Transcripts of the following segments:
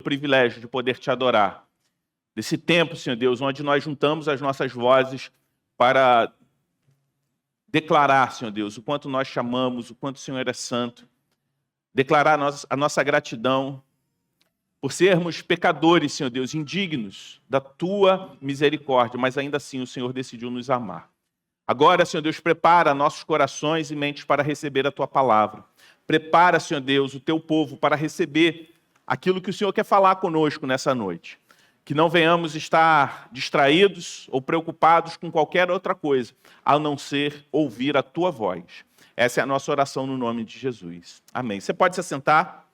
privilégio de poder te adorar. Desse tempo, Senhor Deus, onde nós juntamos as nossas vozes para declarar, Senhor Deus, o quanto nós te amamos, o quanto o Senhor é santo. Declarar a nossa gratidão por sermos pecadores, Senhor Deus, indignos da tua misericórdia, mas ainda assim o Senhor decidiu nos amar. Agora, Senhor Deus, prepara nossos corações e mentes para receber a tua palavra. Prepara, Senhor Deus, o teu povo para receber aquilo que o Senhor quer falar conosco nessa noite. Que não venhamos estar distraídos ou preocupados com qualquer outra coisa, a não ser ouvir a tua voz. Essa é a nossa oração no nome de Jesus. Amém. Você pode se assentar?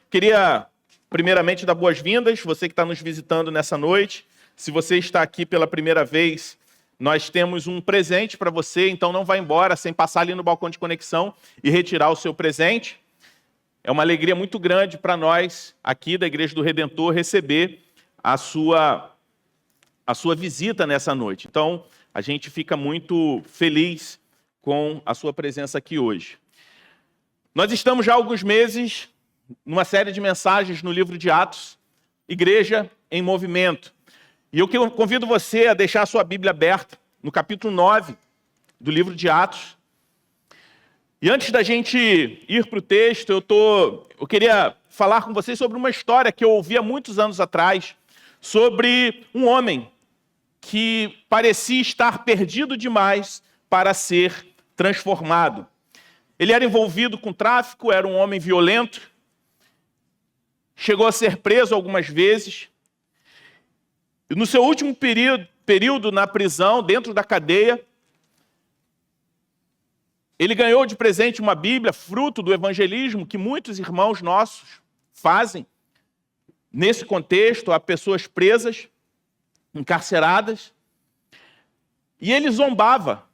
Queria, primeiramente, dar boas-vindas, você que está nos visitando nessa noite. Se você está aqui pela primeira vez, nós temos um presente para você, então não vá embora sem passar ali no balcão de conexão e retirar o seu presente. É uma alegria muito grande para nós, aqui da Igreja do Redentor, receber a sua visita nessa noite. Então, a gente fica muito feliz com a sua presença aqui hoje. Nós estamos já há alguns meses numa série de mensagens no livro de Atos, Igreja em Movimento. E eu convido você a deixar a sua Bíblia aberta no capítulo 9 do livro de Atos. E antes da gente ir para o texto, eu queria falar com vocês sobre uma história que eu ouvi há muitos anos atrás, sobre um homem que parecia estar perdido demais para ser transformado. Ele era envolvido com tráfico, era um homem violento, chegou a ser preso algumas vezes. E no seu último período na prisão, dentro da cadeia, ele ganhou de presente uma Bíblia, fruto do evangelismo que muitos irmãos nossos fazem. Nesse contexto, há pessoas presas, encarceradas. E ele zombava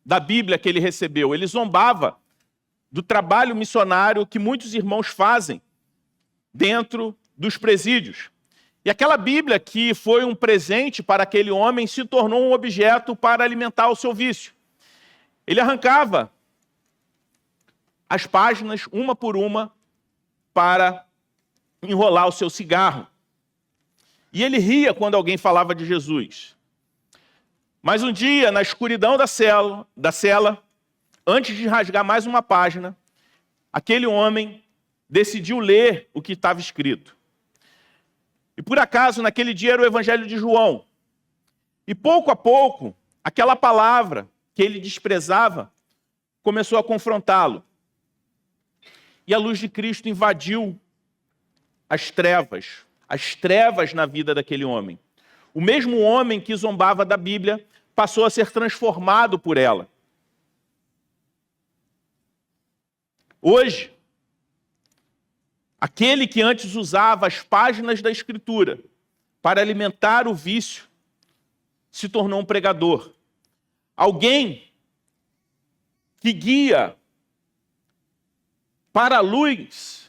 da Bíblia que ele recebeu. Ele zombava do trabalho missionário que muitos irmãos fazem dentro dos presídios. E aquela Bíblia que foi um presente para aquele homem se tornou um objeto para alimentar o seu vício. Ele arrancava as páginas, uma por uma, para enrolar o seu cigarro. E ele ria quando alguém falava de Jesus. Mas um dia, na escuridão da cela, antes de rasgar mais uma página, aquele homem decidiu ler o que estava escrito. E por acaso, naquele dia era o Evangelho de João. E pouco a pouco, aquela palavra que ele desprezava começou a confrontá-lo. E a luz de Cristo invadiu as trevas na vida daquele homem. O mesmo homem que zombava da Bíblia passou a ser transformado por ela. Hoje, aquele que antes usava as páginas da Escritura para alimentar o vício, se tornou um pregador. Alguém que guia para a luz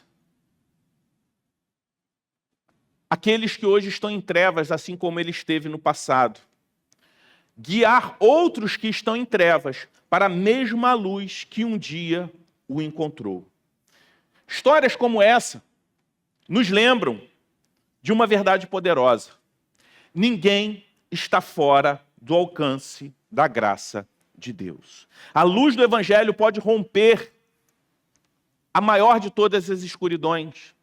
aqueles que hoje estão em trevas, assim como ele esteve no passado. Guiar outros que estão em trevas para a mesma luz que um dia o encontrou. Histórias como essa nos lembram de uma verdade poderosa. Ninguém está fora do alcance da graça de Deus. A luz do Evangelho pode romper a maior de todas as escuridões.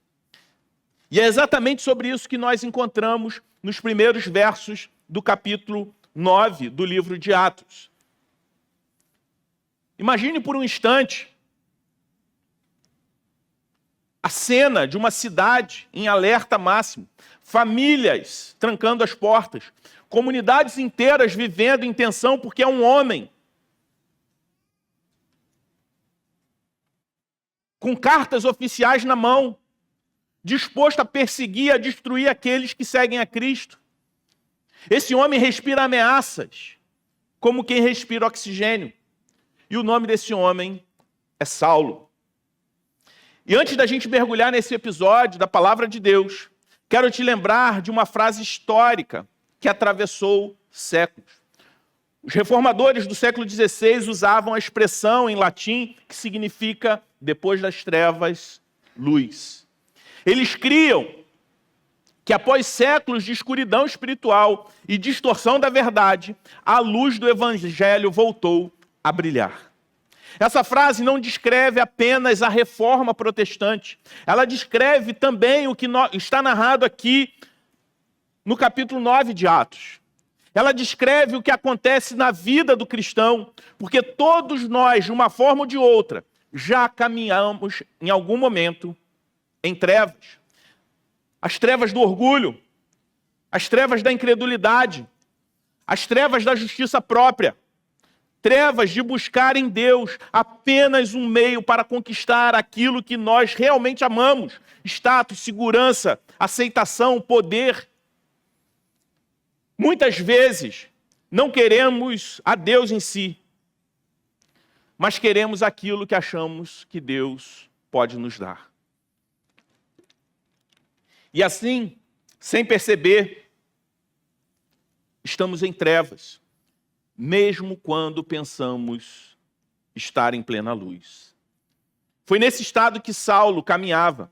E é exatamente sobre isso que nós encontramos nos primeiros versos do capítulo 9 do livro de Atos. Imagine por um instante a cena de uma cidade em alerta máximo, famílias trancando as portas, comunidades inteiras vivendo em tensão porque é um homem com cartas oficiais na mão, disposto a perseguir, a destruir aqueles que seguem a Cristo. Esse homem respira ameaças, como quem respira oxigênio. E o nome desse homem é Saulo. E antes da gente mergulhar nesse episódio da Palavra de Deus, quero te lembrar de uma frase histórica que atravessou séculos. Os reformadores do século XVI usavam a expressão em latim que significa depois das trevas, luz. Eles criam que após séculos de escuridão espiritual e distorção da verdade, a luz do evangelho voltou a brilhar. Essa frase não descreve apenas a reforma protestante, ela descreve também o que está narrado aqui no capítulo 9 de Atos. Ela descreve o que acontece na vida do cristão, porque todos nós, de uma forma ou de outra, já caminhamos em algum momento em trevas. As trevas do orgulho, as trevas da incredulidade, as trevas da justiça própria, trevas de buscar em Deus apenas um meio para conquistar aquilo que nós realmente amamos, status, segurança, aceitação, poder. Muitas vezes não queremos a Deus em si, mas queremos aquilo que achamos que Deus pode nos dar. E assim, sem perceber, estamos em trevas, mesmo quando pensamos estar em plena luz. Foi nesse estado que Saulo caminhava,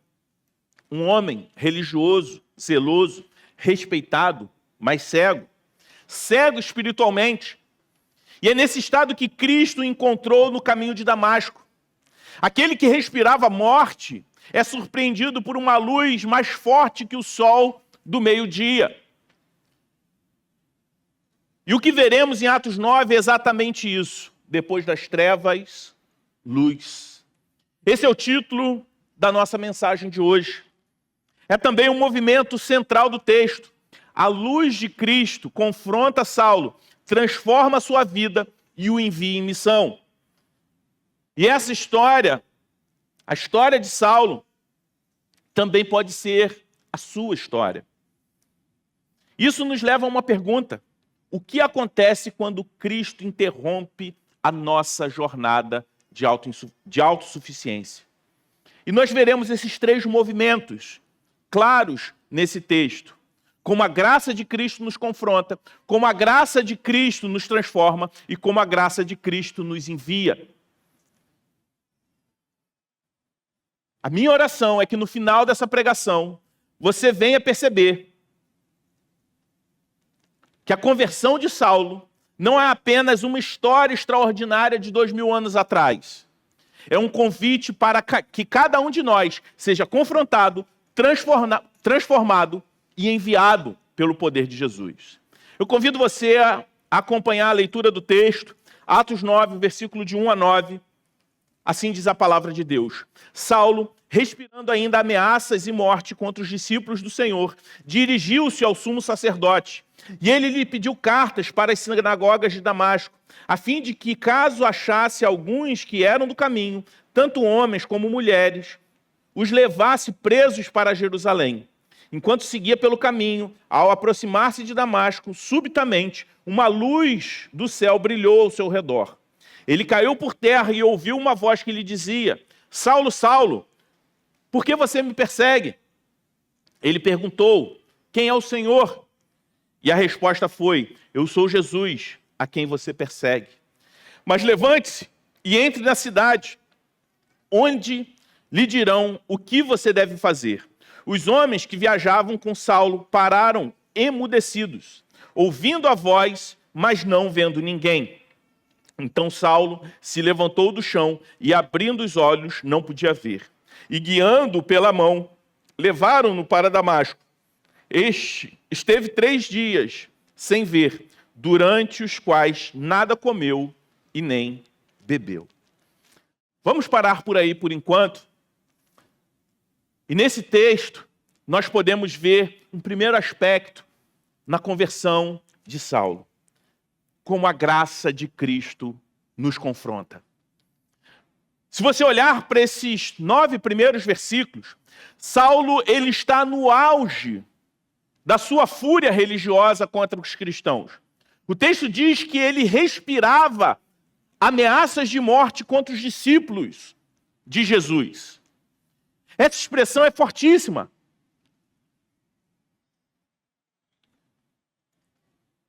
um homem religioso, zeloso, respeitado, mas cego espiritualmente. E é nesse estado que Cristo o encontrou no caminho de Damasco. Aquele que respirava morte é surpreendido por uma luz mais forte que o sol do meio-dia. E o que veremos em Atos 9 é exatamente isso. Depois das trevas, luz. Esse é o título da nossa mensagem de hoje. É também um movimento central do texto. A luz de Cristo confronta Saulo, transforma a sua vida e o envia em missão. E essa história, a história de Saulo, também pode ser a sua história. Isso nos leva a uma pergunta. O que acontece quando Cristo interrompe a nossa jornada de autossuficiência? E nós veremos esses três movimentos claros nesse texto. Como a graça de Cristo nos confronta, como a graça de Cristo nos transforma e como a graça de Cristo nos envia. A minha oração é que no final dessa pregação, você venha perceber que a conversão de Saulo não é apenas uma história extraordinária de 2000 anos atrás. É um convite para que cada um de nós seja confrontado, transformado e enviado pelo poder de Jesus. Eu convido você a acompanhar a leitura do texto, Atos 9, versículo de 1 a 9. Assim diz a palavra de Deus. Saulo, respirando ainda ameaças e morte contra os discípulos do Senhor, dirigiu-se ao sumo sacerdote. E ele lhe pediu cartas para as sinagogas de Damasco, a fim de que, caso achasse alguns que eram do caminho, tanto homens como mulheres, os levasse presos para Jerusalém. Enquanto seguia pelo caminho, ao aproximar-se de Damasco, subitamente, uma luz do céu brilhou ao seu redor. Ele caiu por terra e ouviu uma voz que lhe dizia: Saulo, Saulo, por que você me persegue? Ele perguntou: quem é o Senhor? E a resposta foi: eu sou Jesus, a quem você persegue. Mas levante-se e entre na cidade, onde lhe dirão o que você deve fazer. Os homens que viajavam com Saulo pararam emudecidos, ouvindo a voz, mas não vendo ninguém. Então Saulo se levantou do chão e, abrindo os olhos, não podia ver. E, guiando-o pela mão, levaram-no para Damasco. Este esteve 3 dias sem ver, durante os quais nada comeu e nem bebeu. Vamos parar por aí por enquanto. E nesse texto, nós podemos ver um primeiro aspecto na conversão de Saulo. Como a graça de Cristo nos confronta. Se você olhar para esses 9 primeiros versículos, Saulo ele está no auge da sua fúria religiosa contra os cristãos. O texto diz que ele respirava ameaças de morte contra os discípulos de Jesus. Essa expressão é fortíssima.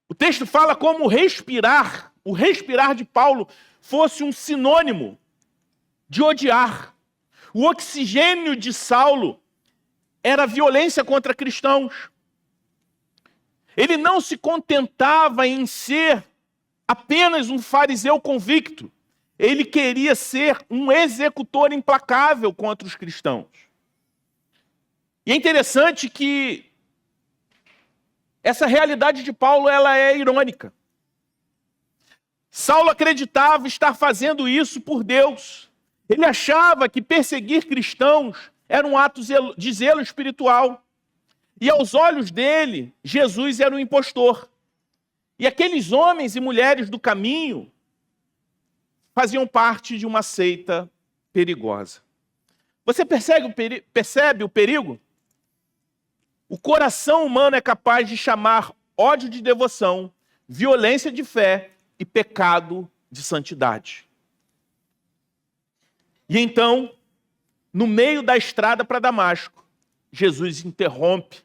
O texto fala como o respirar de Paulo fosse um sinônimo de odiar. O oxigênio de Saulo era a violência contra cristãos. Ele não se contentava em ser apenas um fariseu convicto. Ele queria ser um executor implacável contra os cristãos. E é interessante que essa realidade de Paulo ela é irônica. Saulo acreditava estar fazendo isso por Deus. Ele achava que perseguir cristãos era um ato de zelo espiritual. E aos olhos dele, Jesus era um impostor. E aqueles homens e mulheres do caminho faziam parte de uma seita perigosa. Você percebe o perigo? O coração humano é capaz de chamar ódio de devoção, violência de fé e pecado de santidade. E então, no meio da estrada para Damasco, Jesus interrompe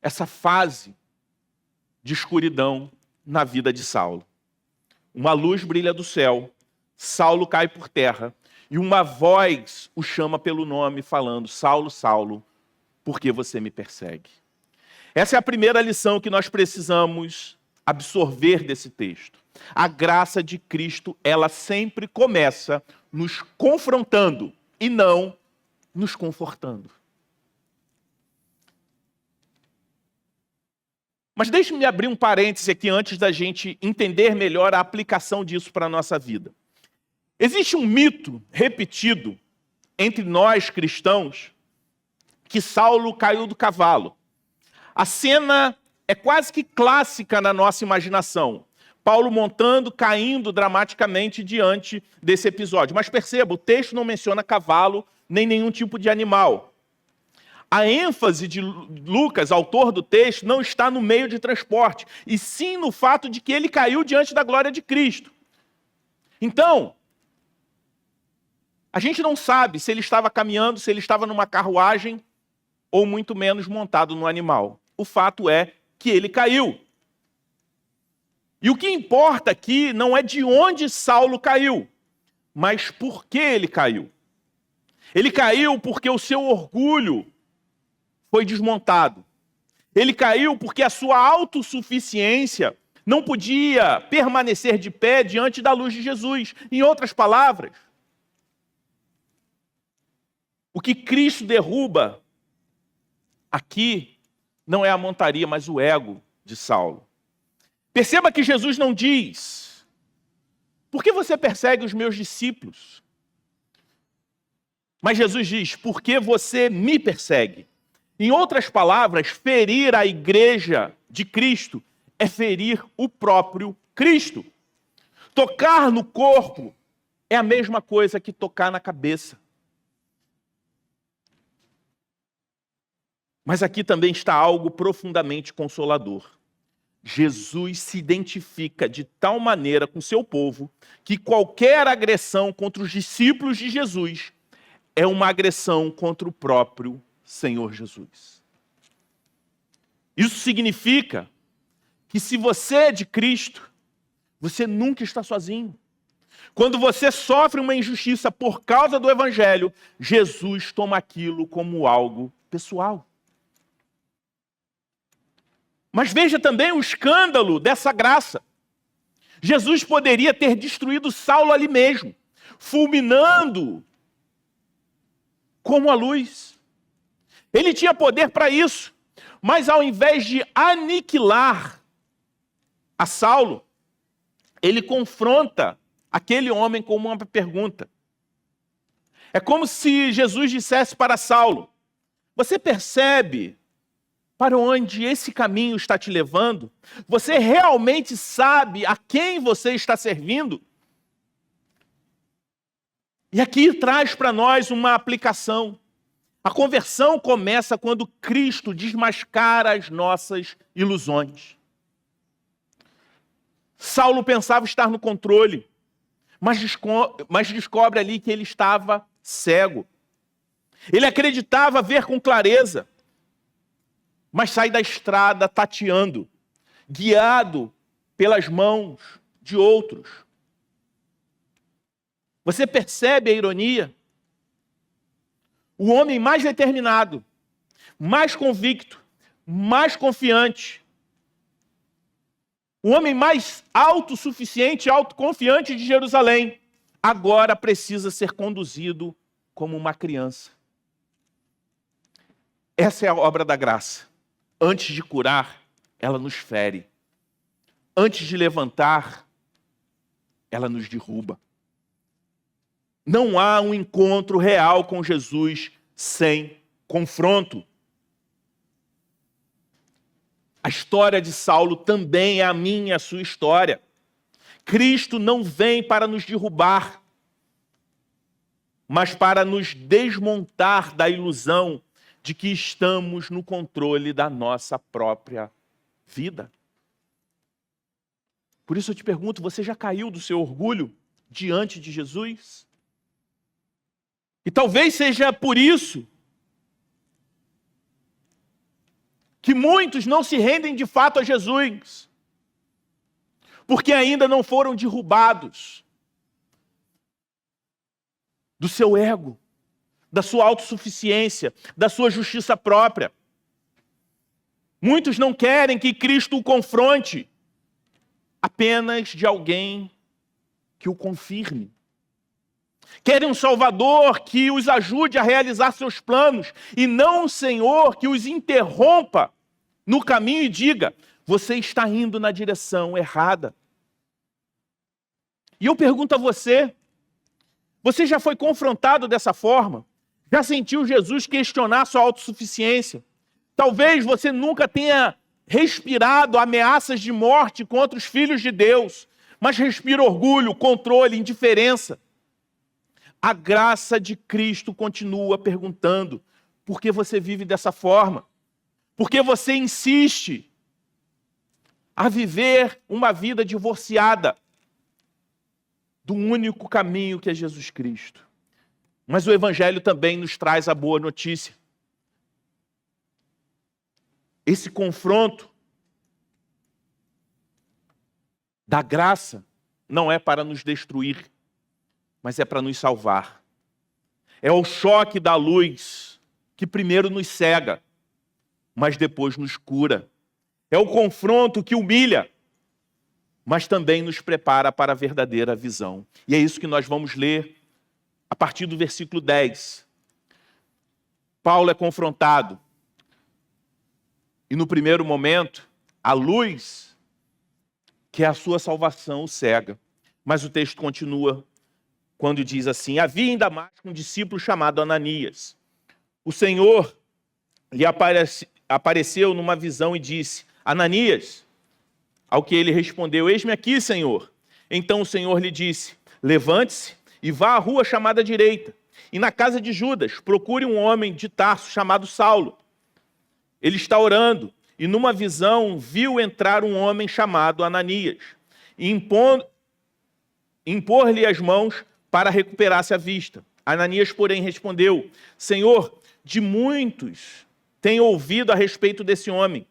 essa fase de escuridão na vida de Saulo. Uma luz brilha do céu, Saulo cai por terra e uma voz o chama pelo nome, falando: Saulo, Saulo, por que você me persegue? Essa é a primeira lição que nós precisamos absorver desse texto. A graça de Cristo, ela sempre começa nos confrontando e não nos confortando. Mas deixe-me abrir um parêntese aqui antes da gente entender melhor a aplicação disso para a nossa vida. Existe um mito repetido entre nós cristãos que Saulo caiu do cavalo. A cena é quase que clássica na nossa imaginação. Paulo montando, caindo dramaticamente diante desse episódio. Mas perceba, o texto não menciona cavalo nem nenhum tipo de animal. A ênfase de Lucas, autor do texto, não está no meio de transporte, e sim no fato de que ele caiu diante da glória de Cristo. Então, a gente não sabe se ele estava caminhando, se ele estava numa carruagem, ou muito menos montado no animal. O fato é que ele caiu. E o que importa aqui não é de onde Saulo caiu, mas por que ele caiu. Ele caiu porque o seu orgulho foi desmontado. Ele caiu porque a sua autossuficiência não podia permanecer de pé diante da luz de Jesus. Em outras palavras, o que Cristo derruba aqui não é a montaria, mas o ego de Saulo. Perceba que Jesus não diz: por que você persegue os meus discípulos? Mas Jesus diz: por que você me persegue? Em outras palavras, ferir a igreja de Cristo é ferir o próprio Cristo. Tocar no corpo é a mesma coisa que tocar na cabeça. Mas aqui também está algo profundamente consolador. Jesus se identifica de tal maneira com seu povo que qualquer agressão contra os discípulos de Jesus é uma agressão contra o próprio Senhor Jesus. Isso significa que se você é de Cristo, você nunca está sozinho. Quando você sofre uma injustiça por causa do Evangelho, Jesus toma aquilo como algo pessoal. Mas veja também o escândalo dessa graça. Jesus poderia ter destruído Saulo ali mesmo, fulminando como a luz. Ele tinha poder para isso, mas ao invés de aniquilar a Saulo, ele confronta aquele homem com uma pergunta. É como se Jesus dissesse para Saulo: você percebe para onde esse caminho está te levando? Você realmente sabe a quem você está servindo? E aqui traz para nós uma aplicação. A conversão começa quando Cristo desmascara as nossas ilusões. Saulo pensava estar no controle, mas descobre ali que ele estava cego. Ele acreditava ver com clareza, mas sai da estrada tateando, guiado pelas mãos de outros. Você percebe a ironia? o homem mais determinado, mais convicto, mais confiante, o homem mais autossuficiente, autoconfiante de Jerusalém, agora precisa ser conduzido como uma criança. Essa é a obra da graça. Antes de curar, ela nos fere. Antes de levantar, ela nos derruba. Não há um encontro real com Jesus sem confronto. A história de Saulo também é a minha e a sua história. Cristo não vem para nos derrubar, mas para nos desmontar da ilusão de que estamos no controle da nossa própria vida. Por isso eu te pergunto, você já caiu do seu orgulho diante de Jesus? E talvez seja por isso que muitos não se rendem de fato a Jesus, porque ainda não foram derrubados do seu ego, da sua autossuficiência, da sua justiça própria. Muitos não querem que Cristo o confronte apenas de alguém que o confirme. Querem um Salvador que os ajude a realizar seus planos e não um Senhor que os interrompa no caminho e diga: você está indo na direção errada. E eu pergunto a você, você já foi confrontado dessa forma? Já sentiu Jesus questionar sua autossuficiência? Talvez você nunca tenha respirado ameaças de morte contra os filhos de Deus, mas respira orgulho, controle, indiferença. A graça de Cristo continua perguntando: por que você vive dessa forma? Por que você insiste a viver uma vida divorciada do único caminho que é Jesus Cristo? Mas o Evangelho também nos traz a boa notícia. Esse confronto da graça não é para nos destruir, mas é para nos salvar. É o choque da luz que primeiro nos cega, mas depois nos cura. É o confronto que humilha, mas também nos prepara para a verdadeira visão. E é isso que nós vamos ler a partir do versículo 10. Paulo é confrontado. E no primeiro momento, a luz, que é a sua salvação, o cega. Mas o texto continua quando diz assim: havia em Damasco um discípulo chamado Ananias. O Senhor lhe apareceu numa visão e disse: Ananias. Ao que ele respondeu: eis-me aqui, Senhor. Então o Senhor lhe disse: levante-se e vá à rua chamada direita, e na casa de Judas procure um homem de Tarso chamado Saulo. Ele está orando, e numa visão viu entrar um homem chamado Ananias, e impor-lhe as mãos para recuperar-se a vista. Ananias, porém, respondeu: Senhor, de muitos tenho ouvido a respeito desse homem.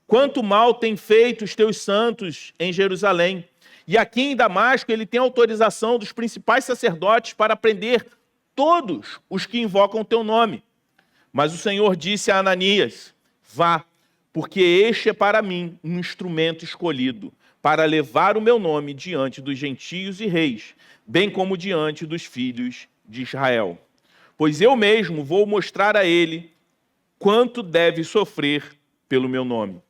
Quanto mal tem feito os teus santos em Jerusalém. E aqui em Damasco ele tem autorização dos principais sacerdotes para prender todos os que invocam o teu nome. Mas o Senhor disse a Ananias: vá, porque este é para mim um instrumento escolhido, para levar o meu nome diante dos gentios e reis, bem como diante dos filhos de Israel. Pois eu mesmo vou mostrar a ele quanto deve sofrer pelo meu nome.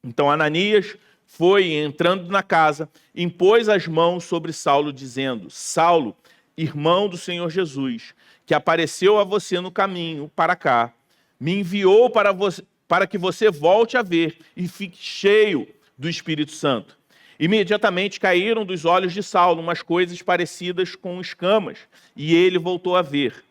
Então Ananias foi, entrando na casa, impôs as mãos sobre Saulo, dizendo: Saulo, irmão do Senhor Jesus, que apareceu a você no caminho para cá, me enviou para que você volte a ver e fique cheio do Espírito Santo. Imediatamente caíram dos olhos de Saulo umas coisas parecidas com escamas, e ele voltou a ver.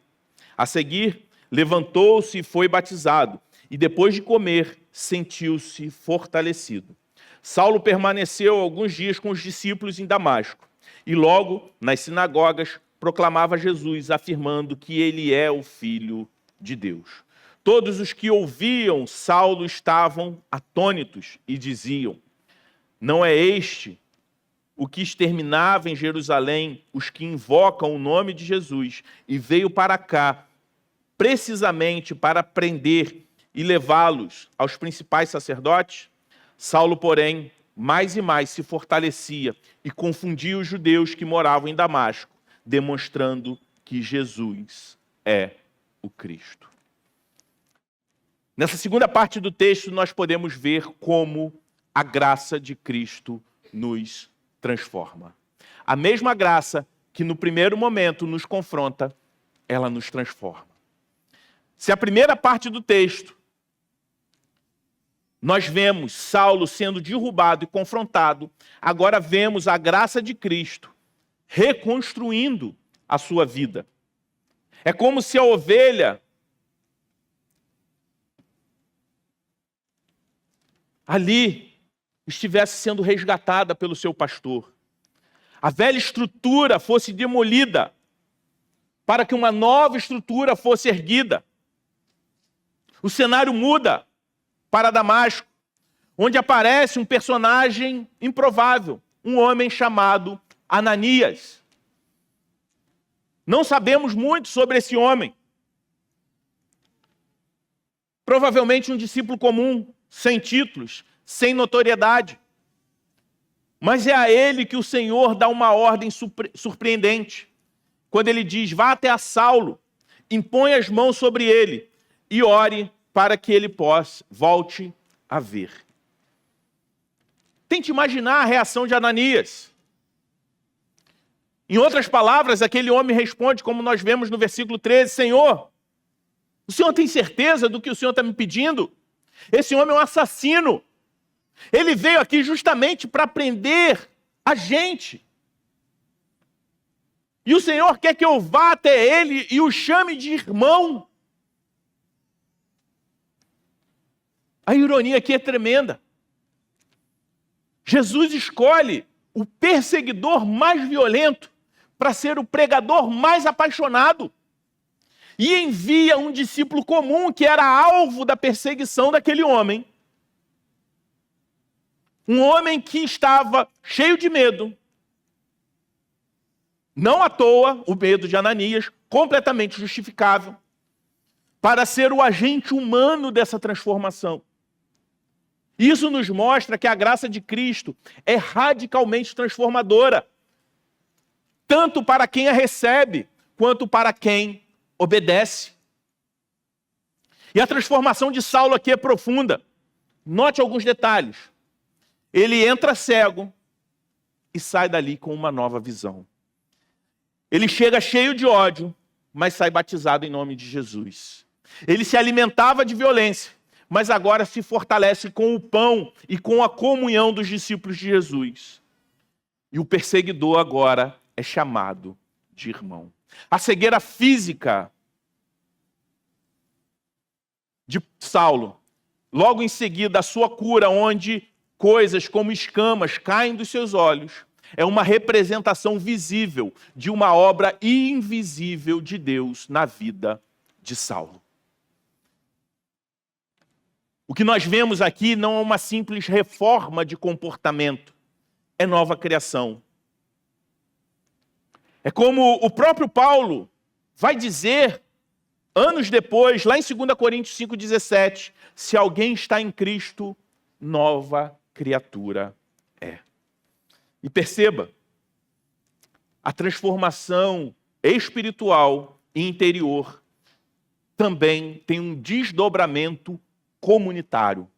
A seguir, levantou-se e foi batizado, e depois de comer, sentiu-se fortalecido. Saulo permaneceu alguns dias com os discípulos em Damasco, e logo, nas sinagogas, proclamava Jesus, afirmando que ele é o Filho de Deus. Todos os que ouviam Saulo estavam atônitos e diziam: não é este o que exterminava em Jerusalém os que invocam o nome de Jesus e veio para cá precisamente para prender e levá-los aos principais sacerdotes? Saulo, porém, mais e mais se fortalecia e confundia os judeus que moravam em Damasco, demonstrando que Jesus é o Cristo. Nessa segunda parte do texto, nós podemos ver como a graça de Cristo nos transforma. A mesma graça que no primeiro momento nos confronta, ela nos transforma. Se a primeira parte do texto, nós vemos Saulo sendo derrubado e confrontado, agora vemos a graça de Cristo reconstruindo a sua vida. É como se a ovelha ali estivesse sendo resgatada pelo seu pastor. A velha estrutura fosse demolida para que uma nova estrutura fosse erguida. O cenário muda para Damasco, onde aparece um personagem improvável, um homem chamado Ananias. Não sabemos muito sobre esse homem. Provavelmente um discípulo comum, sem títulos, sem notoriedade. Mas é a ele que o Senhor dá uma ordem surpreendente. Quando ele diz, vá até a Saulo, impõe as mãos sobre ele e ore para que ele volte a ver. Tente imaginar a reação de Ananias. Em outras palavras, aquele homem responde, como nós vemos no versículo 13, Senhor, o Senhor tem certeza do que o Senhor está me pedindo? Esse homem é um assassino. Ele veio aqui justamente para prender a gente. E o Senhor quer que eu vá até ele e o chame de irmão. A ironia aqui é tremenda. Jesus escolhe o perseguidor mais violento para ser o pregador mais apaixonado. E envia um discípulo comum que era alvo da perseguição daquele homem. Um homem que estava cheio de medo. Não à toa, o medo de Ananias, completamente justificável, para ser o agente humano dessa transformação. Isso nos mostra que a graça de Cristo é radicalmente transformadora, tanto para quem a recebe, quanto para quem obedece. E a transformação de Saulo aqui é profunda. Note alguns detalhes. Ele entra cego e sai dali com uma nova visão. Ele chega cheio de ódio, mas sai batizado em nome de Jesus. Ele se alimentava de violência, mas agora se fortalece com o pão e com a comunhão dos discípulos de Jesus. E o perseguidor agora é chamado de irmão. A cegueira física de Saulo, logo em seguida a sua cura, onde coisas como escamas caem dos seus olhos, é uma representação visível de uma obra invisível de Deus na vida de Saulo. O que nós vemos aqui não é uma simples reforma de comportamento, é nova criação. É como o próprio Paulo vai dizer, anos depois, lá em 2 Coríntios 5,17, se alguém está em Cristo, nova criatura é. E perceba, a transformação espiritual e interior também tem um desdobramento comunitário.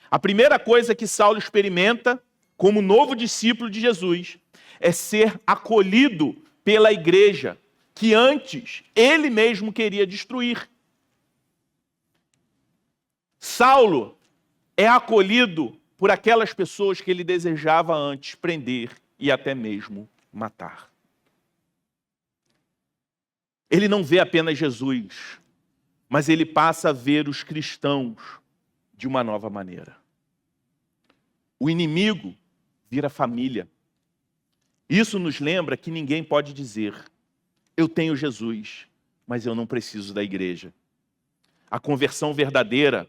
A primeira coisa que Saulo experimenta como novo discípulo de Jesus é ser acolhido pela igreja que antes ele mesmo queria destruir. Saulo é acolhido por aquelas pessoas que ele desejava antes prender e até mesmo matar. Ele não vê apenas Jesus, mas ele passa a ver os cristãos de uma nova maneira. O inimigo vira família. Isso nos lembra que ninguém pode dizer, eu tenho Jesus, mas eu não preciso da igreja. A conversão verdadeira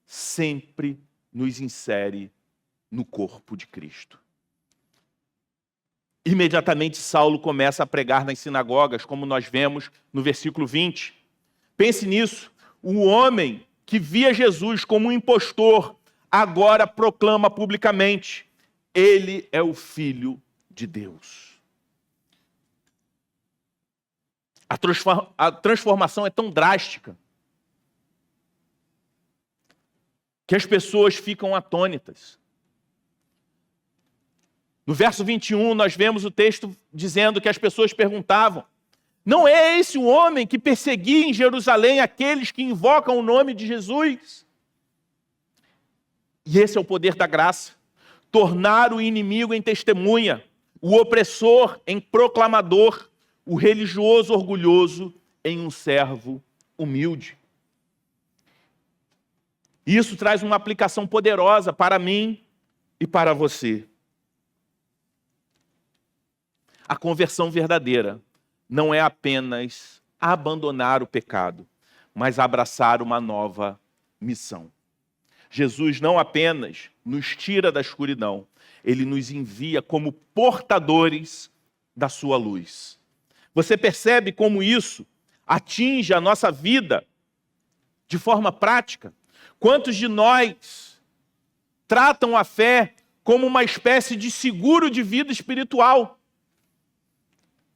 sempre nos insere no corpo de Cristo. Imediatamente Saulo começa a pregar nas sinagogas, como nós vemos no versículo 20. Pense nisso. O homem que via Jesus como um impostor, agora proclama publicamente: ele é o Filho de Deus. A transformação é tão drástica que as pessoas ficam atônitas. No verso 21, nós vemos o texto dizendo que as pessoas perguntavam: não é esse o homem que perseguia em Jerusalém aqueles que invocam o nome de Jesus? E esse é o poder da graça: tornar o inimigo em testemunha, o opressor em proclamador, o religioso orgulhoso em um servo humilde. Isso traz uma aplicação poderosa para mim e para você. A conversão verdadeira não é apenas abandonar o pecado, mas abraçar uma nova missão. Jesus não apenas nos tira da escuridão, ele nos envia como portadores da sua luz. Você percebe como isso atinge a nossa vida de forma prática? Quantos de nós tratam a fé como uma espécie de seguro de vida espiritual?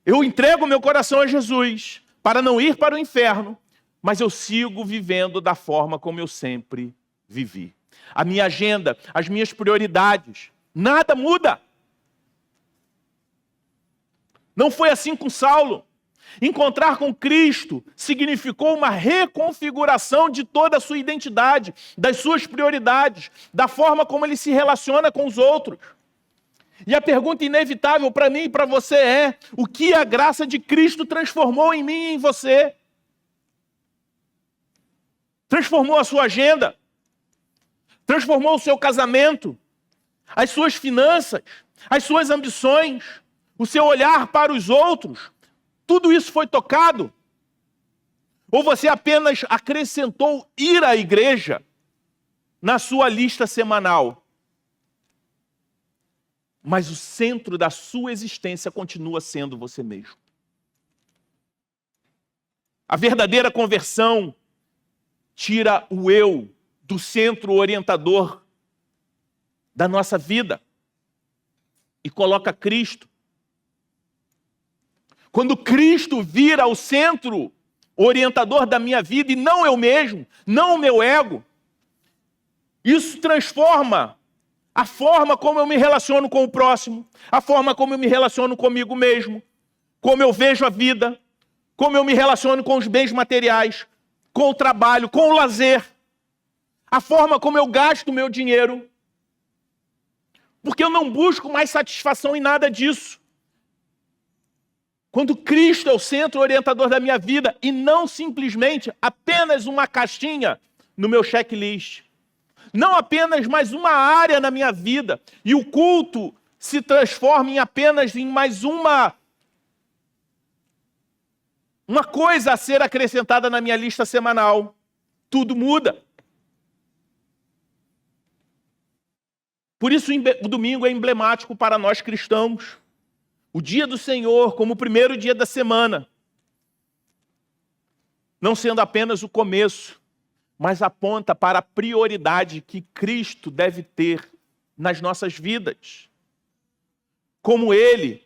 Eu entrego meu coração a Jesus para não ir para o inferno, mas eu sigo vivendo da forma como eu sempre vivi. A minha agenda, as minhas prioridades, nada muda. Não foi assim com Saulo. Encontrar com Cristo significou uma reconfiguração de toda a sua identidade, das suas prioridades, da forma como ele se relaciona com os outros. E a pergunta inevitável para mim e para você é: o que a graça de Cristo transformou em mim e em você? Transformou a sua agenda? Transformou o seu casamento? As suas finanças? As suas ambições? O seu olhar para os outros? Tudo isso foi tocado? Ou você apenas acrescentou ir à igreja na sua lista semanal? Mas o centro da sua existência continua sendo você mesmo. A verdadeira conversão tira o eu do centro orientador da nossa vida e coloca Cristo. Quando Cristo vira o centro orientador da minha vida e não eu mesmo, não o meu ego, isso transforma a forma como eu me relaciono com o próximo, a forma como eu me relaciono comigo mesmo, como eu vejo a vida, como eu me relaciono com os bens materiais, com o trabalho, com o lazer, a forma como eu gasto o meu dinheiro, porque eu não busco mais satisfação em nada disso. Quando Cristo é o centro orientador da minha vida e não simplesmente apenas uma caixinha no meu checklist, não apenas mais uma área na minha vida, e o culto se transforma em mais uma coisa a ser acrescentada na minha lista semanal. Tudo muda. Por isso o domingo é emblemático para nós cristãos. O dia do Senhor, como o primeiro dia da semana, não sendo apenas o começo, mas aponta para a prioridade que Cristo deve ter nas nossas vidas. Como Ele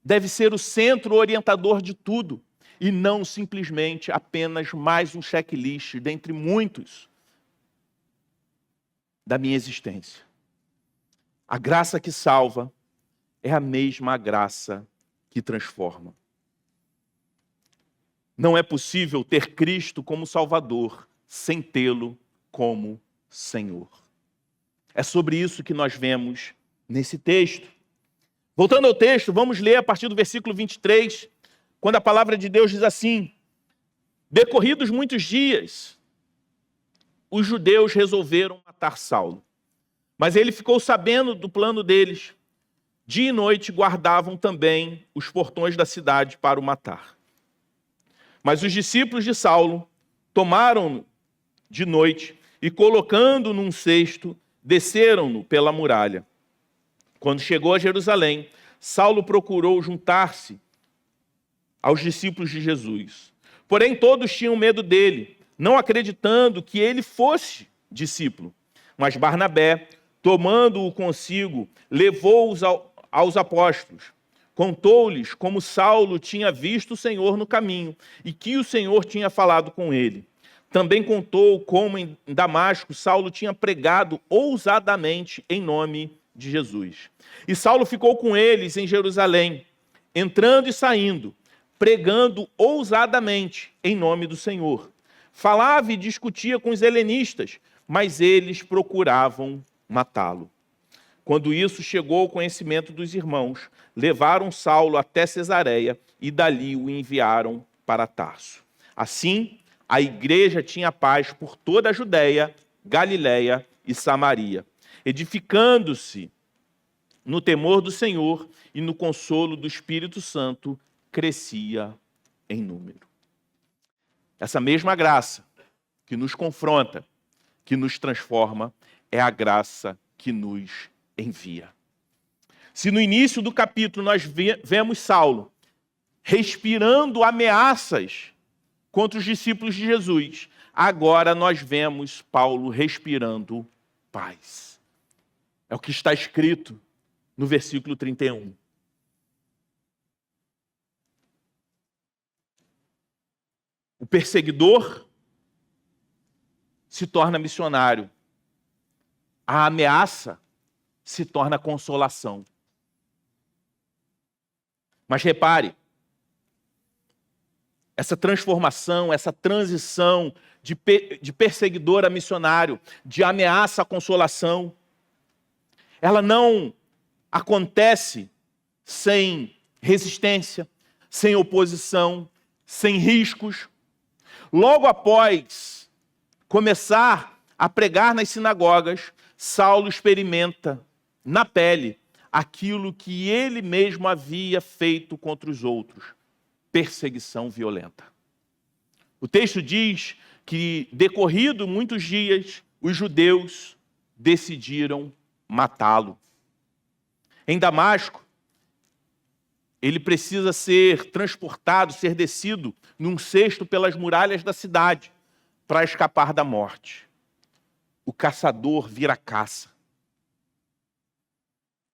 deve ser o centro orientador de tudo, e não simplesmente apenas mais um checklist dentre muitos da minha existência. A graça que salva é a mesma graça que transforma. Não é possível ter Cristo como Salvador sem tê-lo como Senhor. É sobre isso que nós vemos nesse texto. Voltando ao texto, vamos ler a partir do versículo 23, quando a palavra de Deus diz assim: decorridos muitos dias, os judeus resolveram matar Saulo. Mas ele ficou sabendo do plano deles. Dia e noite guardavam também os portões da cidade para o matar. Mas os discípulos de Saulo tomaram-no de noite e, colocando-o num cesto, desceram-no pela muralha. Quando chegou a Jerusalém, Saulo procurou juntar-se aos discípulos de Jesus, Porém, todos tinham medo dele, não acreditando que ele fosse discípulo. Mas Barnabé, tomando-o consigo, levou-os aos apóstolos. Contou-lhes como Saulo tinha visto o Senhor no caminho e que o Senhor tinha falado com ele. Também contou como em Damasco Saulo tinha pregado ousadamente em nome de Jesus. E Saulo ficou com eles em Jerusalém, entrando e saindo, pregando ousadamente em nome do Senhor. Falava e discutia com os helenistas, mas eles procuravam matá-lo. Quando isso chegou ao conhecimento dos irmãos, levaram Saulo até Cesareia e dali o enviaram para Tarso. Assim, a igreja tinha paz por toda a Judéia, Galiléia e Samaria, edificando-se no temor do Senhor e no consolo do Espírito Santo, crescia em número. Essa mesma graça que nos confronta, que nos transforma, é a graça que nos envia. Se no início do capítulo nós vemos Saulo respirando ameaças contra os discípulos de Jesus, agora nós vemos Paulo respirando paz. É o que está escrito no versículo 31. O perseguidor se torna missionário. A ameaça se torna consolação. Mas repare, essa transformação, essa transição de perseguidor a missionário, de ameaça a consolação, ela não acontece sem resistência, sem oposição, sem riscos. Logo após começar a pregar nas sinagogas, Saulo experimenta na pele aquilo que ele mesmo havia feito contra os outros: perseguição violenta. O texto diz que, decorrido muitos dias, os judeus decidiram matá-lo. Em Damasco, ele precisa ser transportado, ser descido num cesto pelas muralhas da cidade para escapar da morte. O caçador vira caça.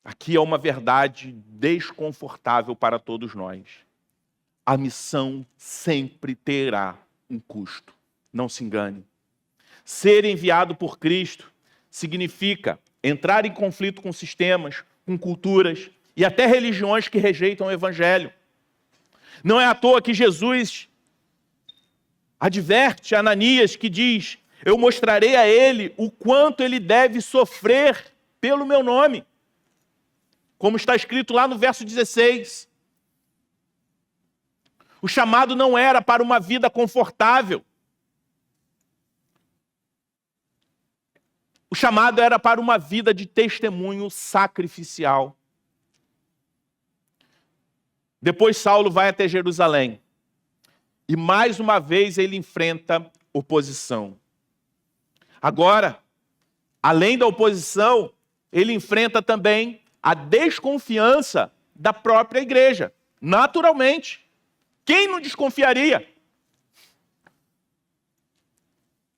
Aqui é uma verdade desconfortável para todos nós. A missão sempre terá um custo. Não se engane. Ser enviado por Cristo significa entrar em conflito com sistemas, com culturas e até religiões que rejeitam o Evangelho. Não é à toa que Jesus adverte a Ananias, que diz: eu mostrarei a ele o quanto ele deve sofrer pelo meu nome. Como está escrito lá no verso 16. O chamado não era para uma vida confortável. O chamado era para uma vida de testemunho sacrificial. Depois Saulo vai até Jerusalém. E mais uma vez ele enfrenta oposição. Agora, além da oposição, ele enfrenta também a desconfiança da própria igreja. Naturalmente. Quem não desconfiaria?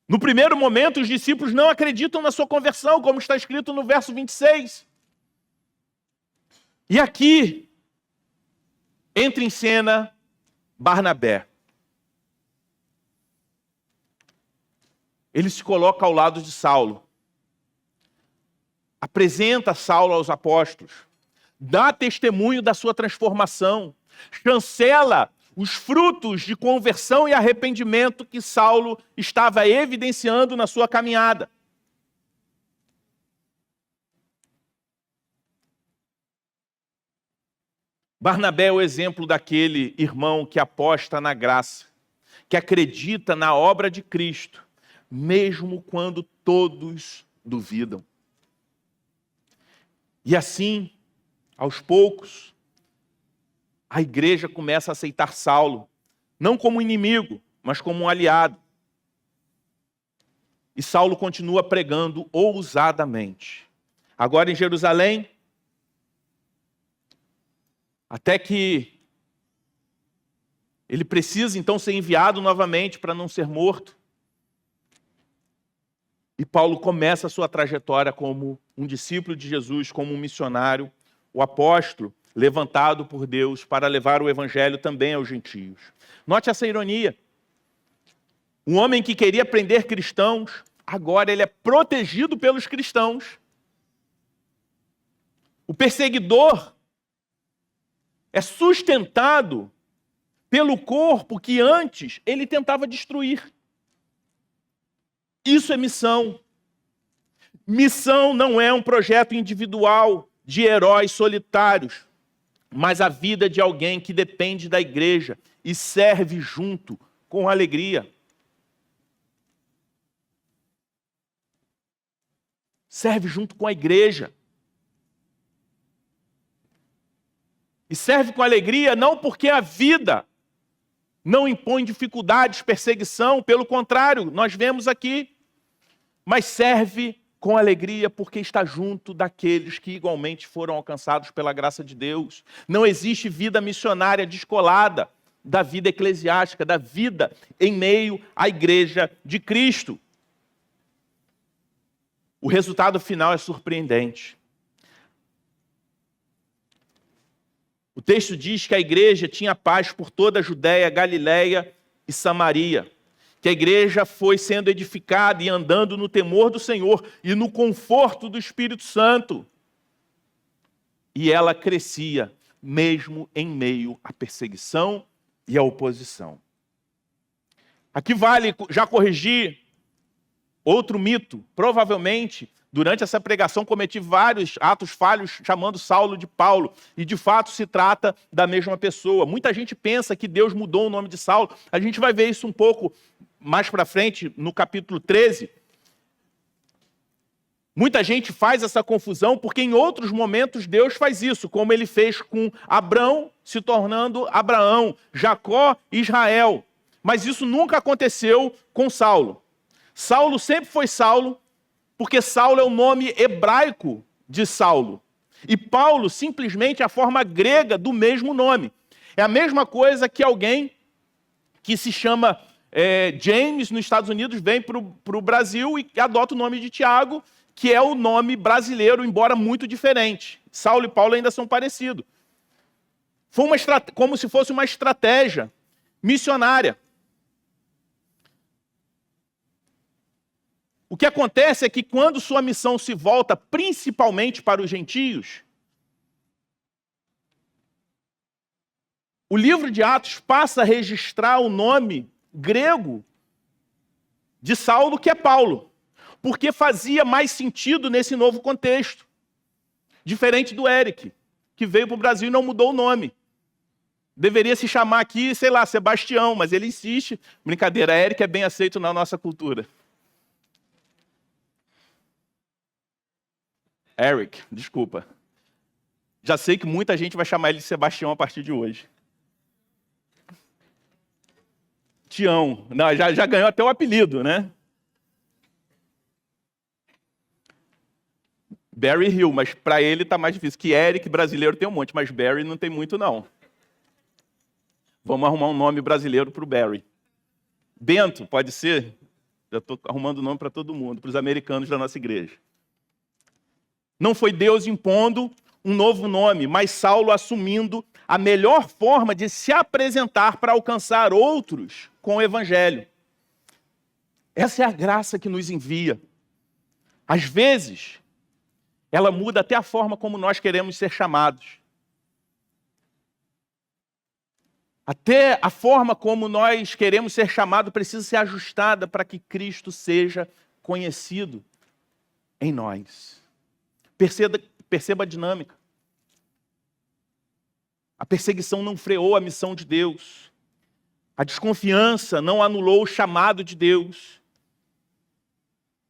No primeiro momento, os discípulos não acreditam na sua conversão, como está escrito no verso 26. E aqui entra em cena Barnabé. Ele se coloca ao lado de Saulo. Apresenta Saulo aos apóstolos. Dá testemunho da sua transformação. Chancela os frutos de conversão e arrependimento que Saulo estava evidenciando na sua caminhada. Barnabé é o exemplo daquele irmão que aposta na graça, que acredita na obra de Cristo, mesmo quando todos duvidam. E assim, aos poucos, a igreja começa a aceitar Saulo, não como inimigo, mas como um aliado. E Saulo continua pregando ousadamente. Agora em Jerusalém, até que Ele precisa então ser enviado novamente para não ser morto. E Paulo começa a sua trajetória como um discípulo de Jesus, como um missionário, o apóstolo levantado por Deus para levar o evangelho também aos gentios. Note essa ironia. Um homem que queria prender cristãos, agora ele é protegido pelos cristãos. O perseguidor é sustentado pelo corpo que antes ele tentava destruir. Isso é missão. Missão não é um projeto individual de heróis solitários, mas a vida de alguém que depende da igreja e serve junto com alegria. Serve junto com a igreja. E serve com alegria não porque a vida não impõe dificuldades, perseguição, pelo contrário, nós vemos aqui, mas serve com alegria porque está junto daqueles que igualmente foram alcançados pela graça de Deus. Não existe vida missionária descolada da vida eclesiástica, da vida em meio à igreja de Cristo. O resultado final é surpreendente. O texto diz que a igreja tinha paz por toda a Judéia, Galiléia e Samaria. Que a igreja foi sendo edificada e andando no temor do Senhor e no conforto do Espírito Santo. E ela crescia, mesmo em meio à perseguição e à oposição. Aqui vale já corrigir outro mito. Provavelmente, durante essa pregação, cometi vários atos falhos chamando Saulo de Paulo. E, de fato, se trata da mesma pessoa. Muita gente pensa que Deus mudou o nome de Saulo. A gente vai ver isso um pouco mais para frente, no capítulo 13. Muita gente faz essa confusão porque, em outros momentos, Deus faz isso, como ele fez com Abrão, se tornando Abraão, Jacó e Israel. Mas isso nunca aconteceu com Saulo. Saulo sempre foi Saulo, porque Saulo é o nome hebraico de Saulo. E Paulo simplesmente é a forma grega do mesmo nome. É a mesma coisa que alguém que se chama James nos Estados Unidos vem para o Brasil e adota o nome de Tiago, que é o nome brasileiro, embora muito diferente. Saulo e Paulo ainda são parecidos. Foi como se fosse uma estratégia missionária. O que acontece é que quando sua missão se volta principalmente para os gentios, o livro de Atos passa a registrar o nome grego de Saulo, que é Paulo, porque fazia mais sentido nesse novo contexto. Diferente do Eric, que veio para o Brasil e não mudou o nome. Deveria se chamar aqui, sei lá, Sebastião, mas ele insiste. Brincadeira, Eric é bem aceito na nossa cultura. Eric, desculpa. Já sei que muita gente vai chamar ele de Sebastião a partir de hoje. Tião. Não, já ganhou até o apelido, né? Barry Hill, mas para ele tá mais difícil. Que Eric brasileiro tem um monte, mas Barry não tem muito, não. Vamos arrumar um nome brasileiro para o Barry. Bento, pode ser? Já estou arrumando nome para todo mundo, para os americanos da nossa igreja. Não foi Deus impondo um novo nome, mas Saulo assumindo a melhor forma de se apresentar para alcançar outros com o evangelho. Essa é a graça que nos envia. Às vezes, ela muda até a forma como nós queremos ser chamados. Até a forma como nós queremos ser chamados precisa ser ajustada para que Cristo seja conhecido em nós. Perceba a dinâmica. A perseguição não freou a missão de Deus. A desconfiança não anulou o chamado de Deus.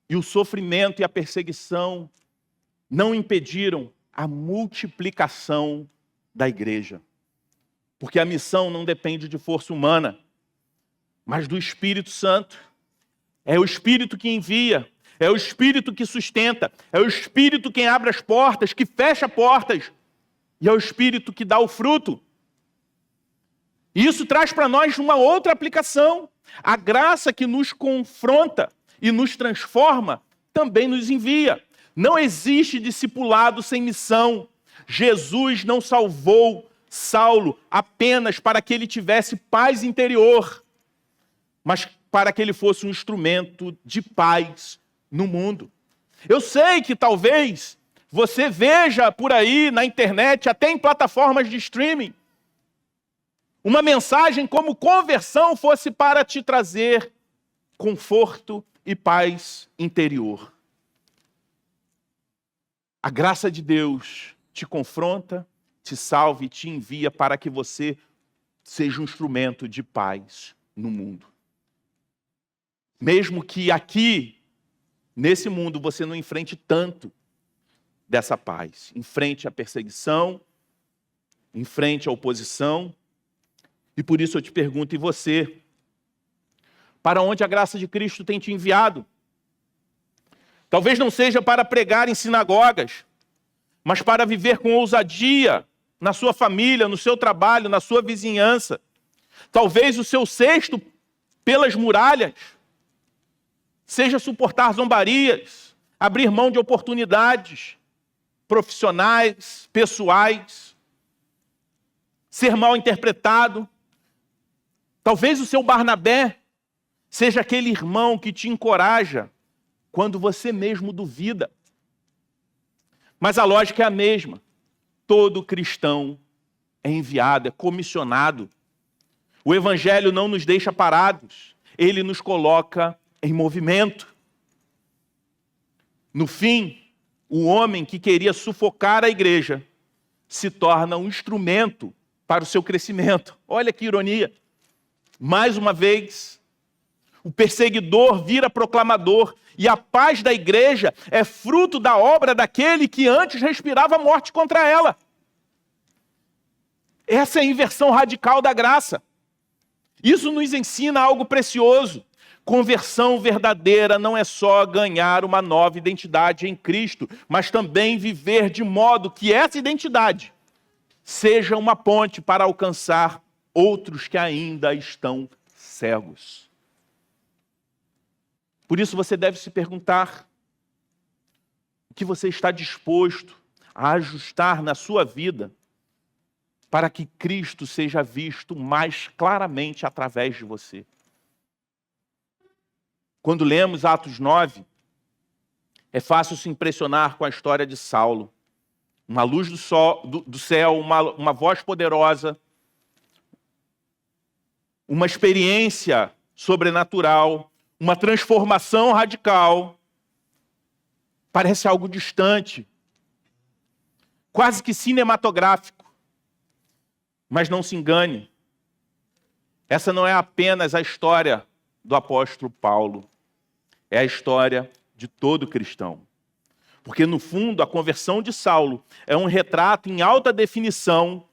E o sofrimento e a perseguição não impediram a multiplicação da igreja. Porque a missão não depende de força humana, mas do Espírito Santo. É o Espírito que envia, é o Espírito que sustenta, é o Espírito quem abre as portas, que fecha portas, e é o Espírito que dá o fruto. Isso traz para nós uma outra aplicação. A graça que nos confronta e nos transforma também nos envia. Não existe discipulado sem missão. Jesus não salvou Saulo apenas para que ele tivesse paz interior, mas para que ele fosse um instrumento de paz no mundo. Eu sei que talvez você veja por aí na internet, até em plataformas de streaming, uma mensagem como conversão fosse para te trazer conforto e paz interior. A graça de Deus te confronta, te salva e te envia para que você seja um instrumento de paz no mundo. Mesmo que aqui, nesse mundo, você não enfrente tanto dessa paz. Enfrente a perseguição, enfrente a oposição. E por isso eu te pergunto, e você? Para onde a graça de Cristo tem te enviado? Talvez não seja para pregar em sinagogas, mas para viver com ousadia na sua família, no seu trabalho, na sua vizinhança. Talvez o seu cesto pelas muralhas seja suportar zombarias, abrir mão de oportunidades profissionais, pessoais, ser mal interpretado. Talvez o seu Barnabé seja aquele irmão que te encoraja quando você mesmo duvida. Mas a lógica é a mesma. Todo cristão é enviado, é comissionado. O Evangelho não nos deixa parados. Ele nos coloca em movimento. No fim, o homem que queria sufocar a igreja se torna um instrumento para o seu crescimento. Olha que ironia. Mais uma vez, o perseguidor vira proclamador e a paz da igreja é fruto da obra daquele que antes respirava a morte contra ela. Essa é a inversão radical da graça. Isso nos ensina algo precioso. Conversão verdadeira não é só ganhar uma nova identidade em Cristo, mas também viver de modo que essa identidade seja uma ponte para alcançar outros que ainda estão cegos. Por isso você deve se perguntar o que você está disposto a ajustar na sua vida para que Cristo seja visto mais claramente através de você. Quando lemos Atos 9, é fácil se impressionar com a história de Saulo. Uma luz do céu, uma voz poderosa, uma experiência sobrenatural, uma transformação radical. Parece algo distante, quase que cinematográfico. Mas não se engane, essa não é apenas a história do apóstolo Paulo, é a história de todo cristão. Porque, no fundo, a conversão de Saulo é um retrato em alta definição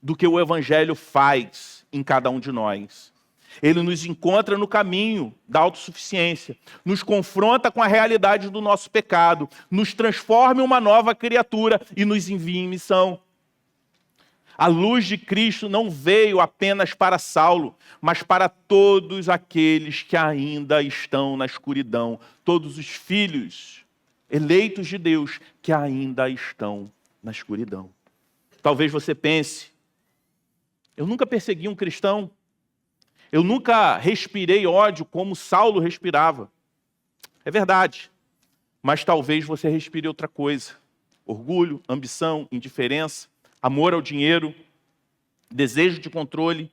do que o Evangelho faz em cada um de nós. Ele nos encontra no caminho da autossuficiência, nos confronta com a realidade do nosso pecado, nos transforma em uma nova criatura e nos envia em missão. A luz de Cristo não veio apenas para Saulo, mas para todos aqueles que ainda estão na escuridão, todos os filhos eleitos de Deus que ainda estão na escuridão. Talvez você pense, eu nunca persegui um cristão, eu nunca respirei ódio como Saulo respirava. É verdade, mas talvez você respire outra coisa. Orgulho, ambição, indiferença, amor ao dinheiro, desejo de controle.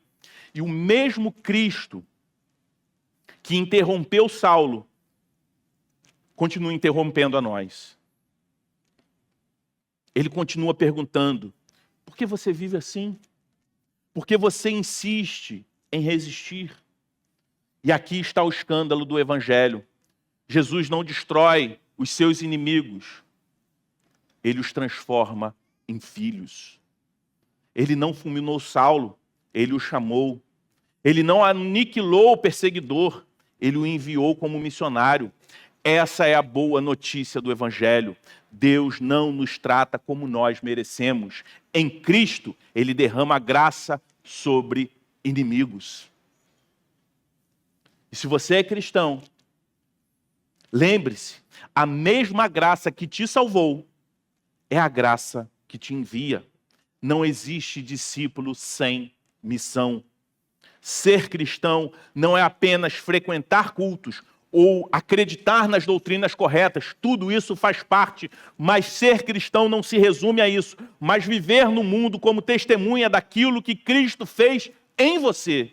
E o mesmo Cristo que interrompeu Saulo, continua interrompendo a nós. Ele continua perguntando, por que você vive assim? Por que você insiste em resistir? E aqui está o escândalo do Evangelho. Jesus não destrói os seus inimigos, ele os transforma em filhos. Ele não fulminou Saulo, ele o chamou. Ele não aniquilou o perseguidor, ele o enviou como missionário. Essa é a boa notícia do Evangelho. Deus não nos trata como nós merecemos. Em Cristo, ele derrama graça sobre inimigos. E se você é cristão, lembre-se, a mesma graça que te salvou é a graça que te envia. Não existe discípulo sem missão. Ser cristão não é apenas frequentar cultos ou acreditar nas doutrinas corretas. Tudo isso faz parte, mas ser cristão não se resume a isso, mas viver no mundo como testemunha daquilo que Cristo fez em você.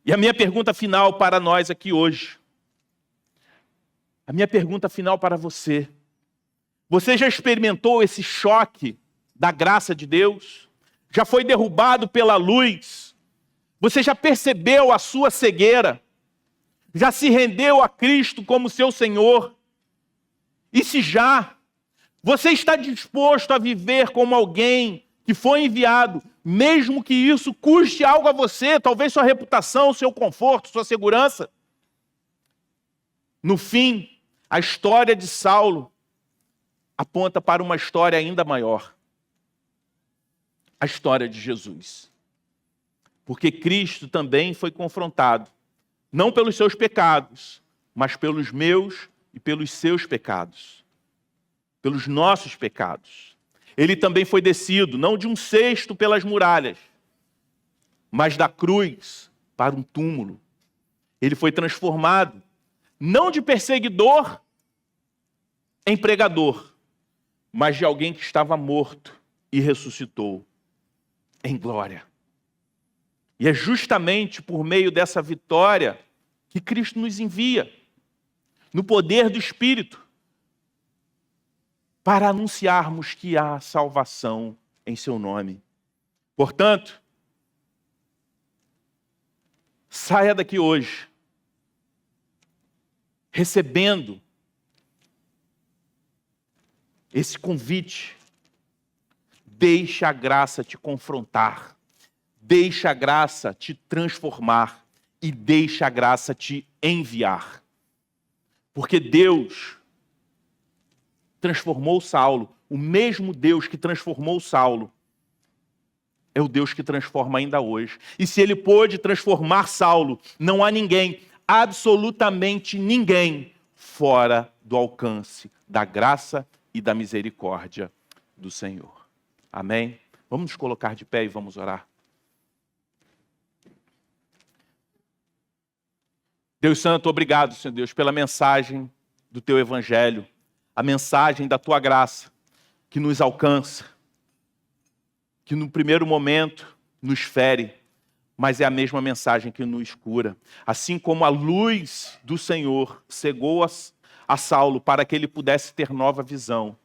E a minha pergunta final para nós aqui hoje, a minha pergunta final para você: você já experimentou esse choque da graça de Deus? Já foi derrubado pela luz? Você já percebeu a sua cegueira? Já se rendeu a Cristo como seu Senhor? E se já, você está disposto a viver como alguém que foi enviado, mesmo que isso custe algo a você, talvez sua reputação, seu conforto, sua segurança? No fim, a história de Saulo aponta para uma história ainda maior. A história de Jesus. Porque Cristo também foi confrontado, não pelos seus pecados, mas pelos meus e pelos seus pecados. Pelos nossos pecados. Ele também foi descido, não de um cesto pelas muralhas, mas da cruz para um túmulo. Ele foi transformado, não de perseguidor em pregador, mas de alguém que estava morto e ressuscitou em glória. E é justamente por meio dessa vitória que Cristo nos envia, no poder do Espírito, para anunciarmos que há salvação em seu nome. Portanto, saia daqui hoje, recebendo esse convite. Deixa a graça te confrontar. Deixa a graça te transformar. E deixa a graça te enviar. Porque Deus transformou Saulo. O mesmo Deus que transformou Saulo é o Deus que transforma ainda hoje. E se ele pôde transformar Saulo, não há ninguém, absolutamente ninguém, fora do alcance da graça e da misericórdia do Senhor. Amém? Vamos nos colocar de pé e vamos orar. Deus Santo, obrigado, Senhor Deus, pela mensagem do Teu Evangelho, a mensagem da Tua graça, que nos alcança, que no primeiro momento nos fere, mas é a mesma mensagem que nos cura. Assim como a luz do Senhor cegou a Saulo para que ele pudesse ter nova visão,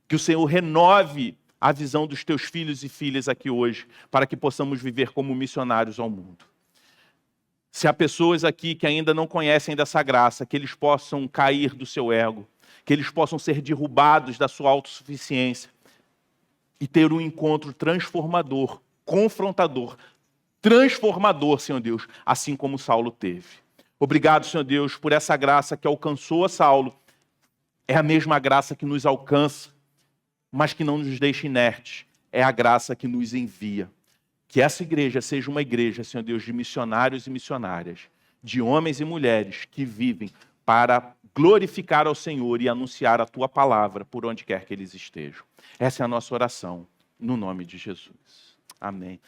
que o Senhor renove a visão dos Teus filhos e filhas aqui hoje, para que possamos viver como missionários ao mundo. Se há pessoas aqui que ainda não conhecem dessa graça, que eles possam cair do seu ego, que eles possam ser derrubados da sua autossuficiência e ter um encontro transformador, confrontador, transformador, Senhor Deus, assim como Saulo teve. Obrigado, Senhor Deus, por essa graça que alcançou a Saulo. É a mesma graça que nos alcança, mas que não nos deixa inertes. É a graça que nos envia. Que essa igreja seja uma igreja, Senhor Deus, de missionários e missionárias, de homens e mulheres que vivem para glorificar ao Senhor e anunciar a Tua palavra por onde quer que eles estejam. Essa é a nossa oração, no nome de Jesus. Amém.